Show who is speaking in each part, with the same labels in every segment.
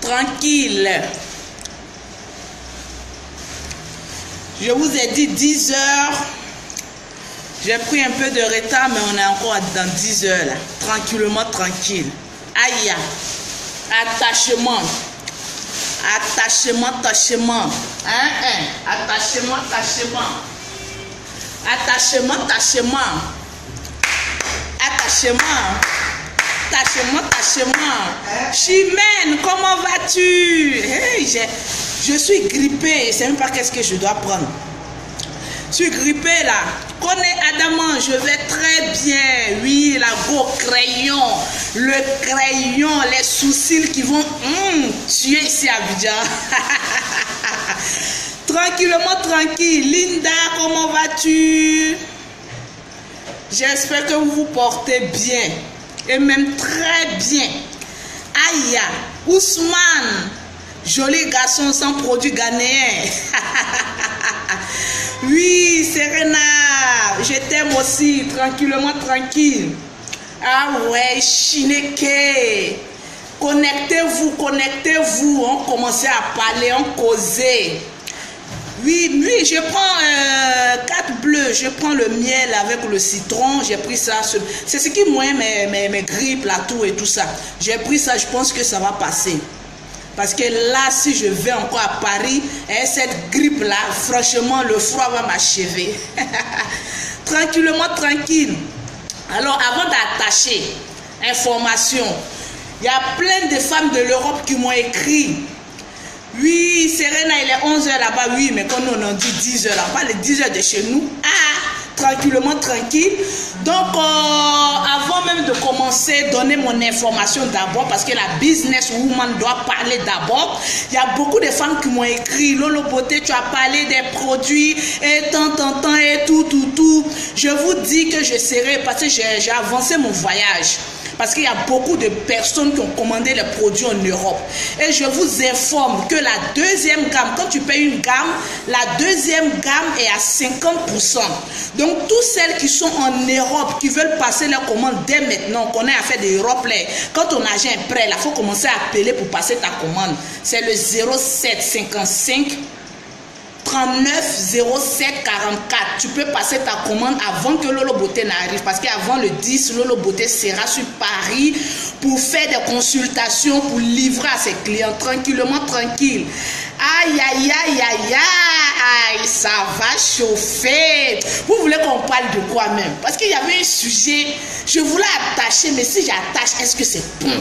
Speaker 1: Tranquille. Je vous ai dit 10 heures. J'ai pris un peu de retard, mais on est encore dans 10 heures là. Tranquillement, tranquille. Aïe. Attachement. Attachement, attachement. Attachement, attachement. Attachement, attachement. Attachement. Attachement, attachement. Chimène, comment vas-tu? Hey, je suis grippée. Je ne sais même pas qu'est-ce que je dois prendre. Je suis grippée là. Connais Adamant, je vais très bien. Oui, la go crayon. Le crayon, les sourcils qui vont tuer ici à Abidjan. Tranquillement, tranquille. Linda, comment vas-tu? J'espère que vous vous portez bien. Et même très bien. Aya, Ousmane, joli garçon sans produit ghanéen. Oui, Serena, je t'aime aussi, tranquillement, tranquille. Ah ouais, Chineke, connectez-vous, connectez-vous. On commençait à parler, on causait. Oui, je prends 4 bleus, je prends le miel avec le citron, j'ai pris ça. C'est ce qui moins mes grippes, là, tout et tout ça. J'ai pris ça, je pense que ça va passer. Parce que là, si je vais encore à Paris, cette grippe-là, franchement, le froid va m'achever. Tranquillement, tranquille. Alors, avant d'attacher, information, il y a plein de femmes de l'Europe qui m'ont écrit. Oui, Serena, il est 11h là-bas, oui, mais quand on en dit 10h là, pas les 10h de chez nous. Tranquillement, tranquille. Donc, avant même de commencer, donner mon information d'abord, parce que la businesswoman doit parler d'abord. Il y a beaucoup de femmes qui m'ont écrit, Lolo Beauté, tu as parlé des produits, et tant, et tout. Je vous dis que je serai, parce que j'ai avancé mon voyage. Parce qu'il y a beaucoup de personnes qui ont commandé les produits en Europe. Et je vous informe que la deuxième gamme, quand tu payes une gamme, la deuxième gamme est à 50%. Donc, tous celles qui sont en Europe, qui veulent passer leur commande dès maintenant, qu'on a affaire d'Europe, quand ton agent est prêt, il faut commencer à appeler pour passer ta commande. C'est le 0755 39 07 44. Tu peux passer ta commande avant que Lolo Beauté n'arrive, parce qu'avant le 10, Lolo Beauté sera sur Paris pour faire des consultations, pour livrer à ses clients tranquillement, tranquille. Aïe, ça va chauffer. Vous voulez qu'on parle de quoi même? Parce qu'il y avait un sujet, je voulais attacher, mais si j'attache, est-ce que c'est bon?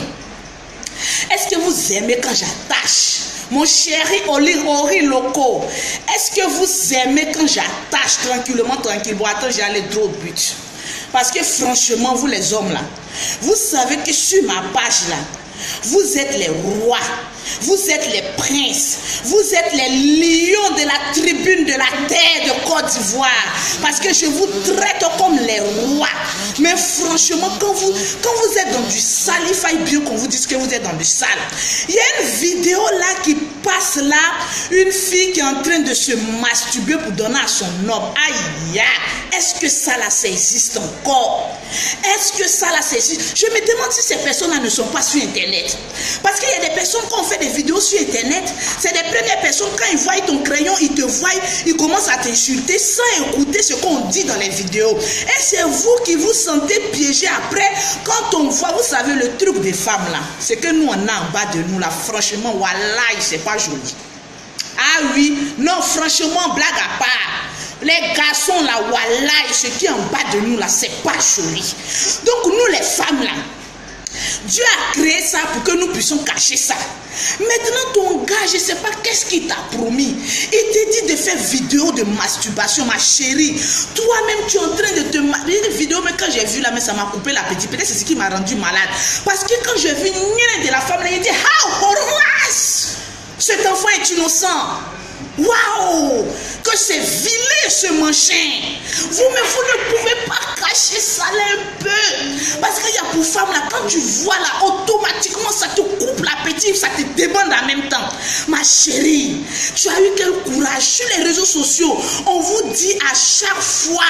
Speaker 1: Est-ce que vous aimez quand j'attache? Mon chéri Ori Loco, est-ce que vous aimez quand j'attache tranquillement, tranquille? Bon, attends, j'allais droit au but. Parce que franchement, vous les hommes là, vous savez que sur ma page là, vous êtes les rois, vous êtes les princes, vous êtes les lions de la tribune de la terre de Côte d'Ivoire. Parce que je vous traite comme les rois. Mais franchement, quand vous êtes dans du sale, il faille bien qu'on vous dise que vous êtes dans du sale. Il y a une vidéo là qui passe là, une fille qui est en train de se masturber pour donner à son homme. Aïe, est-ce que ça là, ça existe encore? Est-ce que ça là, ça existe? Je me demande si ces personnes là ne sont pas sur Internet. Parce qu'il y a des personnes qui ont fait des vidéos sur Internet, c'est des premières personnes, quand ils voient ton crayon, ils te voient, ils commencent à t'insulter sans écouter ce qu'on dit dans les vidéos. Et c'est vous qui vous sentez piégé après, quand on voit, vous savez, le truc des femmes là, c'est que nous on a en bas de nous là, franchement, wallahi, c'est pas joli. Ah oui, non, franchement, blague à part. Les garçons là, wallahi, ce qui est en bas de nous là, c'est pas joli. Donc nous les femmes là, Dieu a créé ça pour que nous puissions cacher ça. Maintenant ton gars, je ne sais pas qu'est-ce qu'il t'a promis. Il t'a dit de faire vidéo de masturbation, ma chérie. Toi-même tu es en train de te masturber. Une vidéo, mais quand j'ai vu là, mais ça m'a coupé l'appétit. Peut-être c'est ce qui m'a rendu malade. Parce que quand j'ai vu une de la femme, il dit, how horrendous! Cet enfant est innocent. Waouh! Que c'est vilain de ce manchin. Vous ne pouvez pas cacher ça là un peu. Parce qu'il y a pour femmes là, quand tu vois là, automatiquement ça te coupe l'appétit, ça te débande en même temps. Ma chérie, tu as eu quel courage. Sur les réseaux sociaux, on vous dit à chaque fois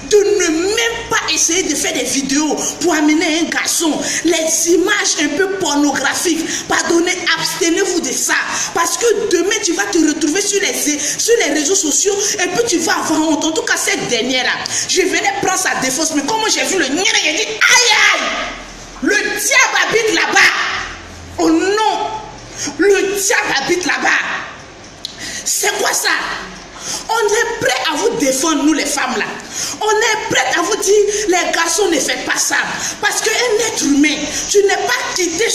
Speaker 1: de ne même pas essayer de faire des vidéos pour amener un garçon. Les images un peu pornographiques, pardonnez, abstenez-vous de ça. Parce que demain, tu vas te retrouver sur les réseaux sociaux et puis tu vas avoir honte. En tout cas, cette dernière-là, je venais prendre sa défense, mais comment j'ai vu le nien, j'ai dit, aïe aïe, le diable habite là-bas. Oh non, le diable habite là-bas. C'est quoi ça? On est prêt à vous défendre, nous les femmes là. On est prêt à vous dire, les garçons ne faites pas ça. Parce qu'un être humain, tu n'es pas quitté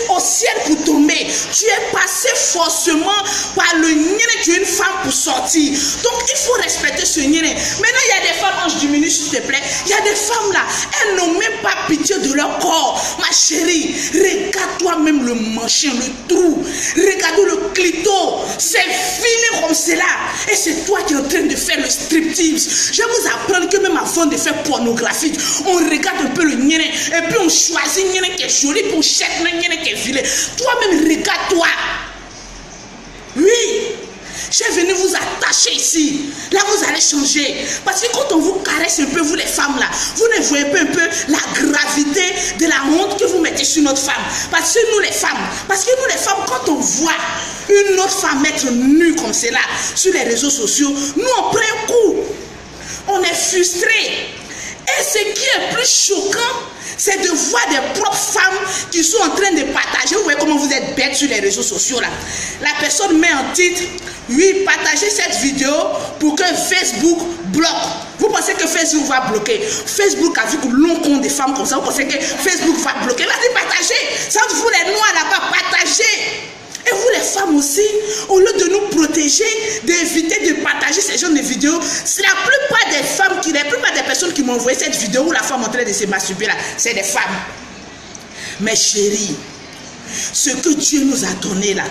Speaker 1: au ciel pour tomber. Tu es passé forcément par le nien, tu es une femme pour sortir. Donc il faut respecter ce nien. Maintenant il y a des femmes, je diminue s'il te plaît. Il y a des femmes là, elles n'ont même pas pitié de leur corps. Ma chérie, regarde-toi même le manchin, le trou. Regarde le clito. C'est filé comme cela. Et c'est toi qui es en train de faire le striptease. Je vais vous apprendre que même avant de faire pornographique, on regarde un peu le nien et puis on choisit le nien qui est joli pour chaque nien qui est vilain. Toi-même, regarde-toi. Oui, je suis venu vous attacher ici. Là, vous allez changer. Parce que quand on vous caresse un peu, vous les femmes là, vous ne voyez pas un peu la gravité de la honte que vous mettez sur notre femme. Parce que nous les femmes, quand on voit une autre femme être nue comme cela sur les réseaux sociaux, nous on prend un coup. On est frustré. Et ce qui est plus choquant, c'est de voir des propres femmes qui sont en train de partager. Vous voyez comment vous êtes bêtes sur les réseaux sociaux là. La personne met en titre, oui, partagez cette vidéo pour que Facebook bloque. Vous pensez que Facebook va bloquer? Facebook a vu que long compte des femmes comme ça. Vous pensez que Facebook va bloquer? Vas-y, partagez. Ça vous les noirs là-bas, partagez. Et vous les femmes aussi, au lieu de nous protéger, d'éviter de partager ces genres de vidéos, c'est la plupart des personnes qui m'ont envoyé cette vidéo où la femme est en train de se masturber là, c'est des femmes. Mes chéries, ce que Dieu nous a donné là,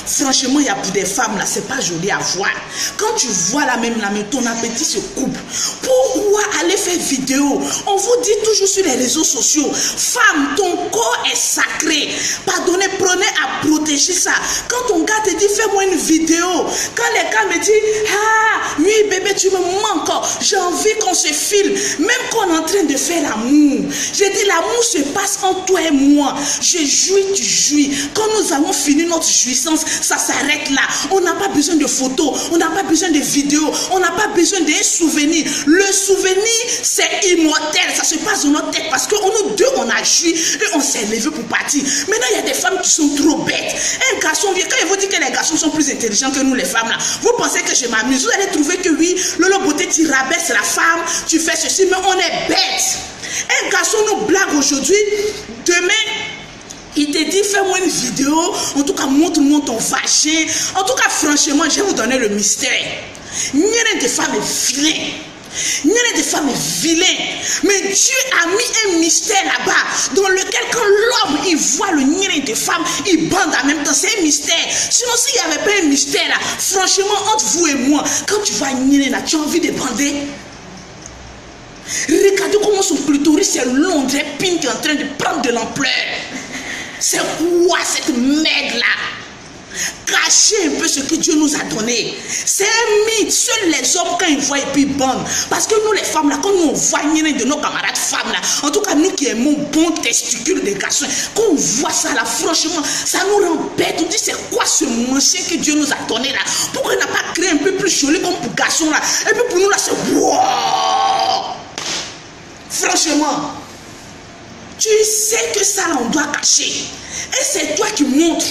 Speaker 1: franchement, il y a pour des femmes là, c'est pas joli à voir. Quand tu vois la même, ton appétit se coupe. Pourquoi aller faire vidéo? On vous dit toujours sur les réseaux sociaux, femme, ton corps est sacré. Pardonnez, prenez à protéger ça. Quand ton gars te dit, fais-moi une vidéo. Quand les gars me disent, ah, oui bébé, tu me manques. J'ai envie qu'on se filme. Même qu'on est en train de faire l'amour. J'ai dit, l'amour se passe entre toi et moi. Je jouis, tu jouis. Quand nous avons fini notre jouissance, ça s'arrête là. On n'a pas besoin de photos, on n'a pas besoin de vidéos, on n'a pas besoin d'un souvenir. Le souvenir, c'est immortel. Ça se passe dans notre tête parce que nous deux, on a joui et on s'est levé pour partir. Maintenant, il y a des femmes qui sont trop bêtes. Un garçon vient, quand il vous dit que les garçons sont plus intelligents que nous, les femmes là, vous pensez que je m'amuse. Vous allez trouver que oui, Lolo Beauté, tu rabaisses la femme, tu fais ceci, mais on est bêtes. Un garçon nous blague aujourd'hui, demain, il te dit, fais-moi une vidéo, en tout cas, montre-moi ton vagin. En tout cas, franchement, je vais vous donner le mystère. Nien de femme est vilain. Nien de femme est vilain. Mais Dieu a mis un mystère là-bas, dans lequel quand l'homme, il voit le nien de femme, il bande en même temps. C'est un mystère. Sinon, s'il n'y avait pas un mystère là, franchement, entre vous et moi, quand tu vois nien là, tu as envie de bander. Regardez comment son clitoris est long, des pins qui est en train de prendre de l'ampleur. C'est quoi cette merde là? Cachez un peu ce que Dieu nous a donné. C'est un mythe. Seuls les hommes quand ils voient et puis bandent. Parce que nous les femmes là, quand nous on voit une de nos camarades femmes là, en tout cas nous qui aimons bon testicule des garçons, quand on voit ça là, franchement, ça nous rend bête. On dit c'est quoi ce manchin que Dieu nous a donné là? Pourquoi il n'a pas créé un peu plus joli comme pour garçons là? Et puis pour nous là c'est wow. Franchement, tu sais que ça là on doit cacher. Et c'est toi qui montres.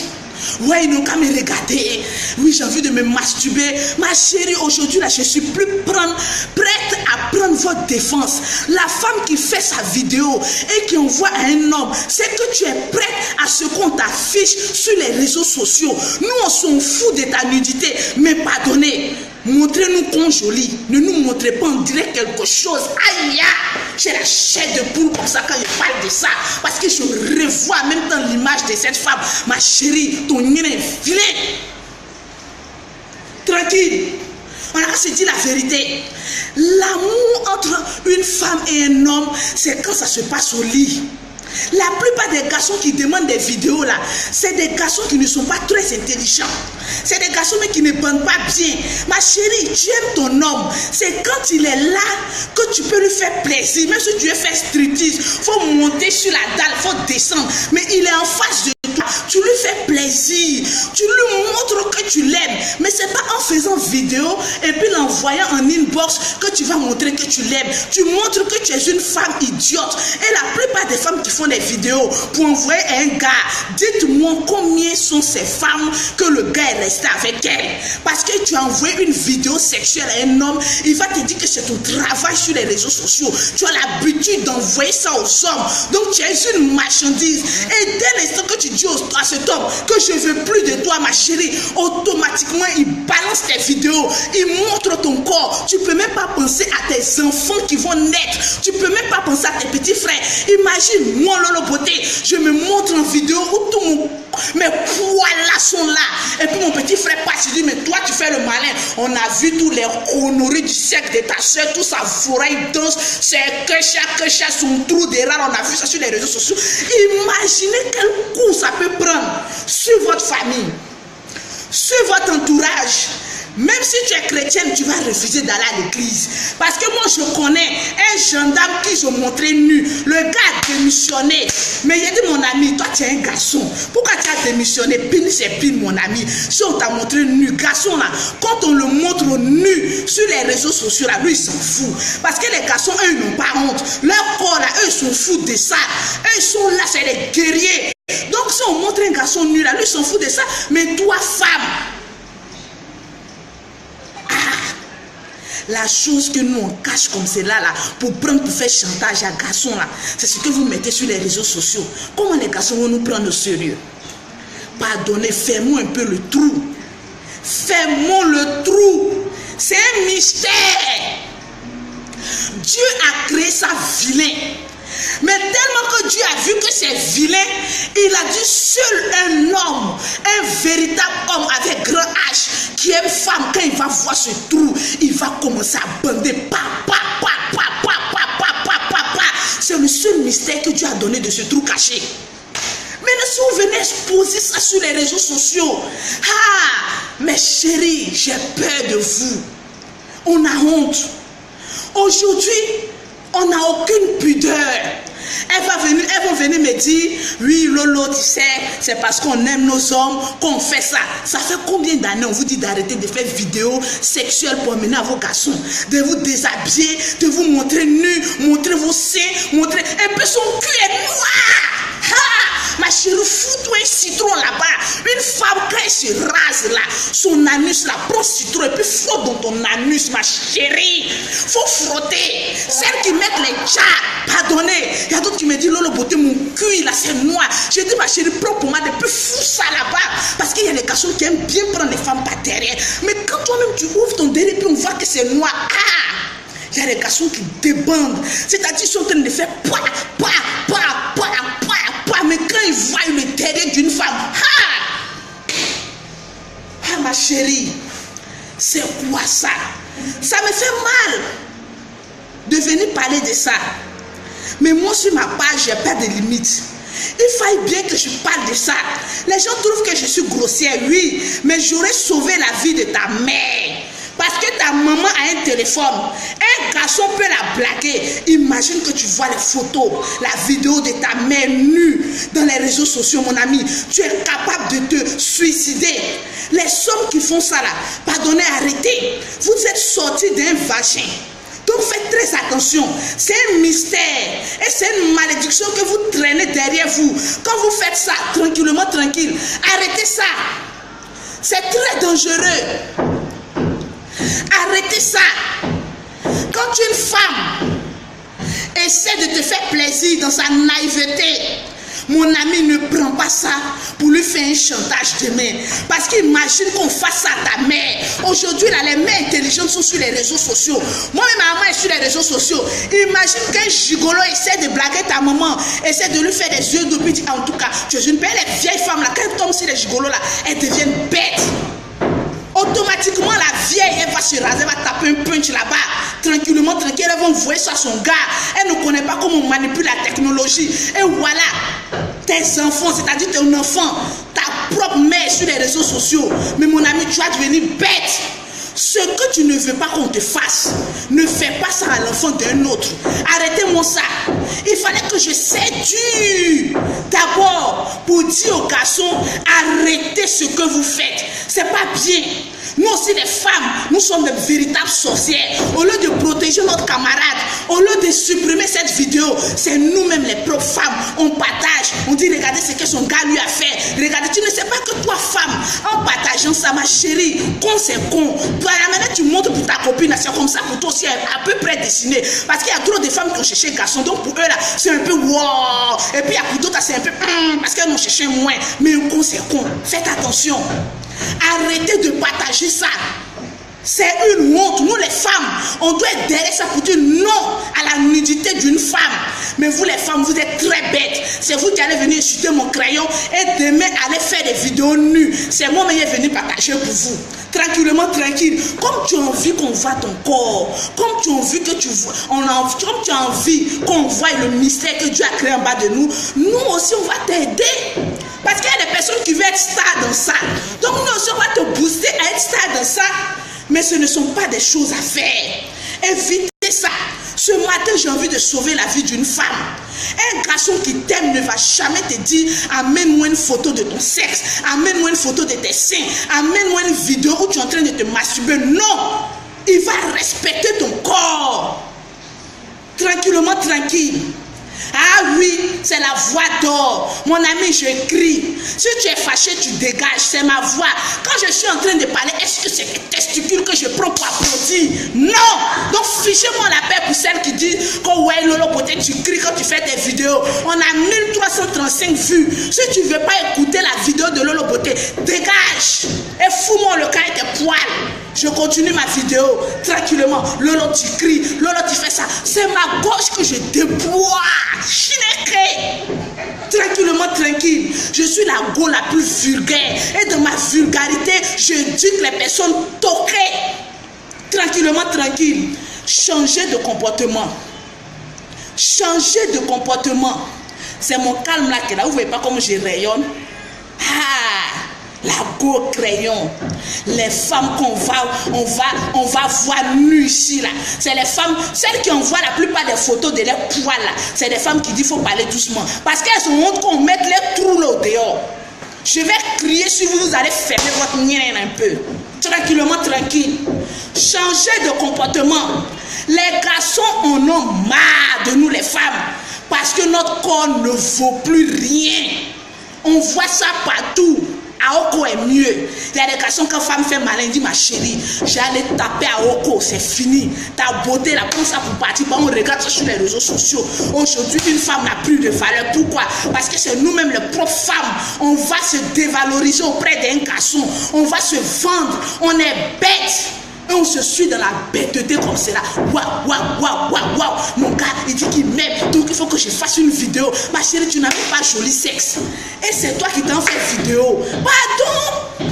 Speaker 1: Ouais, ils n'ont qu'à me regarder. Oui, j'ai envie de me masturber. Ma chérie, aujourd'hui, là, je suis plus prête à prendre votre défense. La femme qui fait sa vidéo et qui envoie à un homme, c'est que tu es prête à ce qu'on t'affiche sur les réseaux sociaux. Nous, on s'en fout de ta nudité. Mais pardonnez, montrez-nous qu'on joli. Ne nous montrez pas en direct quelque chose. Aïe, j'ai la chair de poule comme ça quand je parle de ça. Parce que je revois en même temps l'image de cette femme. Ma chérie, ton nez est vilain. Tranquille. On On a se dit la vérité. L'amour entre une femme et un homme, c'est quand ça se passe au lit. La plupart des garçons qui demandent des vidéos là, c'est des garçons qui ne sont pas très intelligents. C'est des garçons mais qui ne bandent pas bien. Ma chérie, tu aimes ton homme. C'est quand il est là que tu peux lui faire plaisir. Même si tu veux faire striptease, il faut monter sur la dalle, il faut descendre. Mais il est en face de toi. Tu lui fais plaisir. Tu lui montres que tu l'aimes. Mais ce n'est pas en faisant vidéo et puis l'envoyant en inbox que tu vas montrer que tu l'aimes. Tu montres que tu es une femme idiote. Et la plupart des femmes qui font des vidéos pour envoyer à un gars, dites-moi combien sont ces femmes que le gars est resté avec elle. Parce que tu as envoyé une vidéo sexuelle à un homme, il va te dire que c'est ton travail sur les réseaux sociaux. Tu as l'habitude d'envoyer ça aux hommes. Donc tu es une marchandise. Et dès l'instant que tu dis à cet homme que je ne veux plus de toi, ma chérie, automatiquement il balance tes vidéos, il montre ton corps. Tu ne peux même pas penser à tes enfants qui vont naître. Tu ne peux même pas penser à tes petits frères. Imagine, moi, Lolo Beauté, je me montre en vidéo où tout mes poils là sont là. Et puis mon petit frère passe, il dit, mais toi tu fais le malin. On a vu tous les conneries du siècle de ta soeur, tout ça fourrait, il danse, c'est que chaque son trou de rare. On a vu ça sur les réseaux sociaux. Imaginez quel coup ça peut prendre sur votre famille, sur votre entourage. Même si tu es chrétienne, tu vas refuser d'aller à l'église. Parce que moi, je connais un gendarme qui se montrait nu. Le gars a démissionné. Mais il a dit, mon ami, toi, tu es un garçon. Pourquoi tu as démissionné? Pile, c'est pile, mon ami. Si on t'a montré nu, garçon, là, quand on le montre nu sur les réseaux sociaux, là, lui, il s'en fout. Parce que les garçons, eux, ils n'ont pas honte. Leur corps, là, eux, ils s'en foutent de ça. Eux, ils sont là, c'est les guerriers. Donc, si on montre un garçon nu, là, lui, il s'en fout de ça. Mais toi, femme, la chose que nous on cache comme cela là, pour prendre, pour faire chantage à garçons là, c'est ce que vous mettez sur les réseaux sociaux. Comment les garçons vont nous prendre au sérieux? Pardonnez, fermons un peu le trou. Fermons le trou. C'est un mystère. Dieu a créé ça vilain. Mais tellement que Dieu a vu que c'est vilain, il a dit seul un homme, un véritable homme avec grand H, qui aime femme, quand il va voir ce trou, il va commencer à bander. C'est le seul mystère que Dieu a donné de ce trou caché. Mais si vous venez exposer ça sur les réseaux sociaux, mes chéris, j'ai peur de vous. On a honte. Aujourd'hui, on n'a aucune pudeur. Elles vont venir me dire, oui Lolo, tu sais, c'est parce qu'on aime nos hommes qu'on fait ça. Ça fait combien d'années on vous dit d'arrêter de faire vidéos sexuelles pour amener à vos garçons, de vous déshabiller, de vous montrer nus, montrer vos seins, montrer un peu son cul est noir. Ma chérie, fous-toi un citron là-bas. Une femme, quand elle se rase là, son anus là, prend citron et puis frotte dans ton anus, ma chérie. Faut frotter. Celles qui mettent les jars, pardonnez. Il y a d'autres qui me disent, Lolo Beauté, mon cul là, c'est noir. Je dis, ma chérie, prends pour moi, et puis fous ça là-bas. Parce qu'il y a des garçons qui aiment bien prendre les femmes par derrière. Mais quand toi-même tu ouvres ton derrière, puis on voit que c'est noir. Il y a des garçons qui débandent. C'est-à-dire qu'ils sont en train de faire mais quand ils voient le derrière d'une femme, ma chérie, c'est quoi ça? Ça me fait mal de venir parler de ça. Mais moi, sur ma page, j'ai pas de limites. Il faille bien que je parle de ça. Les gens trouvent que je suis grossière, oui, mais j'aurais sauvé la vie de ta mère. Parce que ta maman a un téléphone. Un garçon peut la blaguer. Imagine que tu vois les photos, la vidéo de ta mère nue dans les réseaux sociaux, mon ami. Tu es capable de te suicider. Les hommes qui font ça là, pardonnez, arrêtez. Vous êtes sortis d'un vagin. Donc faites très attention. C'est un mystère. Et c'est une malédiction que vous traînez derrière vous. Quand vous faites ça, tranquillement, tranquille. Arrêtez ça. C'est très dangereux. Arrêtez ça. Quand une femme essaie de te faire plaisir dans sa naïveté, mon ami, ne prend pas ça pour lui faire un chantage demain. Parce qu'imagine qu'on fasse ça à ta mère. Aujourd'hui, là, les mères intelligentes sont sur les réseaux sociaux. Moi-même, ma maman est sur les réseaux sociaux. Imagine qu'un gigolo essaie de blaguer ta maman, essaie de lui faire des yeux de pute. En tout cas, tu es une belle vieille femme là. Quand elle tombe sur les gigolos là, elles deviennent bêtes. Automatiquement. Pratiquement, la vieille, elle va se raser, elle va taper un punch là-bas. Tranquillement, tranquille, elle va envoyer ça à son gars. Elle ne connaît pas comment on manipule la technologie. Et voilà, tes enfants, c'est-à-dire ton enfant, ta propre mère sur les réseaux sociaux. Mais mon ami, tu vas devenir bête. Ce que tu ne veux pas qu'on te fasse, ne fais pas ça à l'enfant d'un autre. Arrêtez-moi ça. Il fallait que je séduise d'abord pour dire aux garçons, arrêtez ce que vous faites. C'est pas bien. Nous aussi les femmes, nous sommes de véritables sorcières. Au lieu de protéger notre camarade, au lieu de supprimer cette vidéo, c'est nous-mêmes les propres femmes. On partage, on dit regardez ce que son gars lui a fait. Regardez, tu ne sais pas que toi femme, en partageant ça ma chérie, con c'est con. Toi la manière tu montres pour ta copine, c'est comme ça pour toi aussi à peu près dessiné. Parce qu'il y a trop de femmes qui ont cherché un garçon, donc pour eux là, c'est un peu wow. Et puis il y a pour d'autres c'est un peu parce qu'elles ont cherché moins. Mais un con c'est con. Faites attention. Arrêtez de partager ça. C'est une honte. Nous les femmes, on doit être derrière ça pour dire non à la nudité d'une femme. Mais vous les femmes, vous êtes très bêtes. C'est vous qui allez venir insulter mon crayon et demain aller faire des vidéos nues. C'est moi qui vais venir partager pour vous. Tranquillement, tranquille. Comme tu as envie qu'on voit ton corps, comme tu as envie que tu vois, comme tu as envie qu'on voit le mystère que Dieu a créé en bas de nous, nous aussi on va t'aider. Parce qu'il y a des personnes qui veulent être stars dans ça. Donc nous aussi on va te booster à être star dans ça. Mais ce ne sont pas des choses à faire. Évitez ça. Ce matin, j'ai envie de sauver la vie d'une femme. Un garçon qui t'aime ne va jamais te dire amène-moi une photo de ton sexe, amène-moi une photo de tes seins, amène-moi une vidéo où tu es en train de te masturber. Non! Il va respecter ton corps. Tranquillement, tranquille. Ah oui, c'est la voix d'or. Mon ami, je crie. Si tu es fâché, tu dégages. C'est ma voix. Quand je suis en train de parler, est-ce que c'est les testicules que je prends pour applaudir? Non. Donc, fichez-moi la paix pour celles qui disent que ouais, Lolo Beauté, tu cries quand tu fais tes vidéos. On a 1335 vues. Si tu ne veux pas écouter la vidéo de Lolo Beauté, dégage. Et fous-moi le cas et tes poils. Je continue ma vidéo tranquillement. Lolo, tu cries. Lolo, tu fais ça. C'est ma gauche que je déploie. Chineke. Tranquillement, tranquille. Je suis la go la plus vulgaire. Et dans ma vulgarité, je dis que les personnes toquées. Tranquillement, tranquille. Changer de comportement. Changer de comportement. C'est mon calme là qui est là. Vous ne voyez pas comment je rayonne? Ah! La go crayon. Les femmes qu'on on va voir nues ici là. C'est les femmes, celles qui envoient la plupart des photos de leurs poils là. C'est des femmes qui disent faut parler doucement. Parce qu'elles ont honte qu'on mette les trous là au dehors. Je vais crier si vous allez fermer votre nien un peu. Tranquillement, tranquille. Changez de comportement. Les garçons en ont marre de nous les femmes. Parce que notre corps ne vaut plus rien. On voit ça partout. Aoko est mieux. Il y a des garçons quand femme fait malin, dit ma chérie, j'allais taper Aoko, c'est fini. Ta beauté, la prends ça pour partir. On regarde ça sur les réseaux sociaux. Aujourd'hui, une femme n'a plus de valeur. Pourquoi? Parce que c'est nous-mêmes les propres femmes. On va se dévaloriser auprès d'un garçon. On va se vendre. On est bête. Et on se suit dans la bêteté comme cela. Waouh, waouh, waouh, waouh, waouh. Mon gars, il dit qu'il m'aime. Donc il faut que je fasse une vidéo. Ma chérie, tu n'avais pas joli sexe. Et c'est toi qui t'en fais vidéo. Pardon.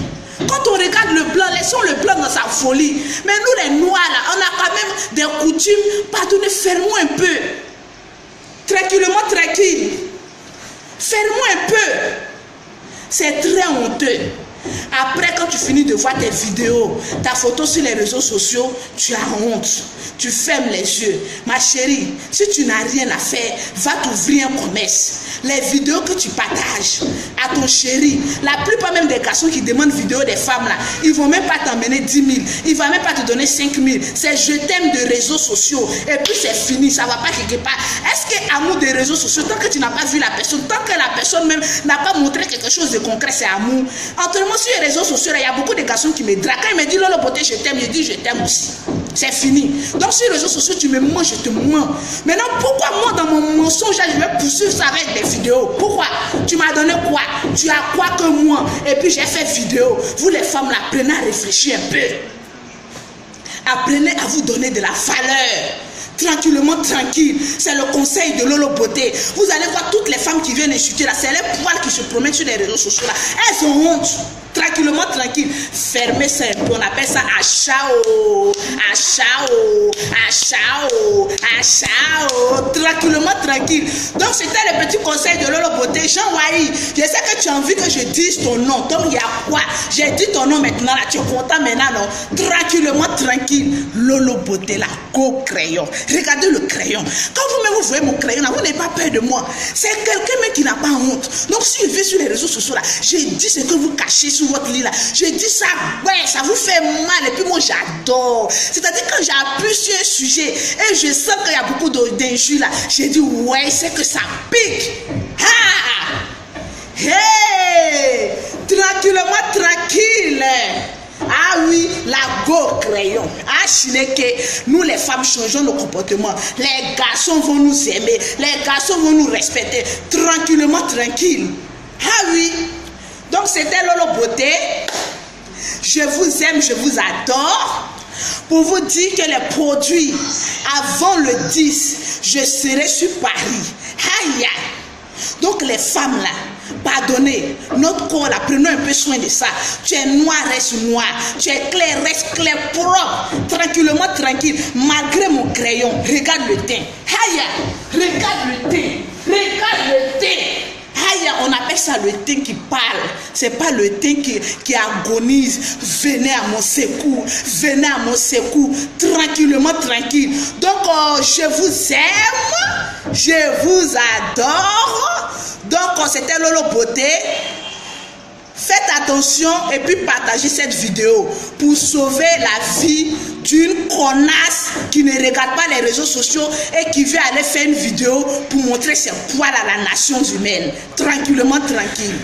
Speaker 1: Quand on regarde le blanc, laissons le blanc dans sa folie. Mais nous les noirs là, on a quand même des coutumes. Pardonnez, ferme-moi un peu. Tranquillement, tranquille. Ferme-moi un peu. C'est très honteux. Après, quand tu finis de voir tes vidéos, ta photo sur les réseaux sociaux, tu as honte. Tu fermes les yeux. Ma chérie, si tu n'as rien à faire, va t'ouvrir un commerce. Les vidéos que tu partages à ton chéri, la plupart même des garçons qui demandent vidéos des femmes là, ils ne vont même pas t'emmener 10 000. Ils ne vont même pas te donner 5 000. C'est je t'aime de réseaux sociaux. Et puis c'est fini, ça ne va pas quelque part. Est-ce que amour des réseaux sociaux, tant que tu n'as pas vu la personne, tant que la personne même n'a pas montré quelque chose de concret, c'est amour. Autrement, sur les réseaux sociaux, il y a beaucoup de garçons qui me draguent. Quand ils me disent Lolo Beauté, je t'aime, je dis je t'aime aussi. C'est fini. Donc sur les réseaux sociaux, tu me mens, je te mens. Maintenant, pourquoi moi dans mon mensonge, je vais poursuivre ça avec des vidéos? Pourquoi? Tu m'as donné quoi? Tu as quoi que moi? Et puis j'ai fait vidéo. Vous les femmes, là, apprenez à réfléchir un peu. Apprenez à vous donner de la valeur. Tranquillement, tranquille. C'est le conseil de Lolo Beauté. Vous allez voir toutes les femmes qui viennent insulter là. C'est les poils qui se promènent sur les réseaux sociaux là. Elles ont honte. Tranquille. tranquillement, tranquille. Fermez ça un peu, on appelle ça achao, achao, achao, achao, tranquillement, tranquille. Donc c'était le petit conseil de Lolo Beauté. Jean Wari, je sais que tu as envie que je dise ton nom. Donc il y a quoi? J'ai dit ton nom maintenant, là, tu es content maintenant, non? Tranquillement, tranquille. Lolo Beauté, là, go crayon. Regardez le crayon. Quand vous-même vous voyez mon crayon, là, vous n'avez pas peur de moi. C'est quelqu'un même qui n'a pas honte. Donc si je vais sur les réseaux sociaux, là, j'ai dit ce que vous cachez sur votre lit, là. J'ai dit ça, ouais, ça vous fait mal. Et puis moi, j'adore. C'est-à-dire quand j'appuie sur un sujet et je sens qu'il y a beaucoup d'injures, là, j'ai dit, ouais, c'est que ça pique. Ah! Hey! Tranquillement, tranquille. Ah oui, la go crayon. Ah, Chineke, nous les femmes changeons nos comportements. Les garçons vont nous aimer. Les garçons vont nous respecter. Tranquillement, tranquille. Ah oui. Donc c'était Lolo Beauté. Je vous aime, je vous adore. Pour vous dire que les produits, avant le 10, je serai sur Paris. Aïe, aïe. Donc les femmes là, pardonnez, notre corps là, prenons un peu soin de ça. Tu es noir, reste noir. Tu es reste clair, propre. Tranquillement, tranquille. Malgré mon crayon, regarde le teint. Aïe, regarde le teint. Regarde le teint. Aïe, on appelle ça le teint qui parle. C'est pas le teint qui agonise. Venez à mon secours. Venez à mon secours. Tranquillement, tranquille. Donc, je vous aime. Je vous adore. Donc, c'était Lolo Beauté. Faites attention et puis partagez cette vidéo pour sauver la vie d'une connasse qui ne regarde pas les réseaux sociaux et qui veut aller faire une vidéo pour montrer ses poils à la nation humaine. Tranquillement, tranquille.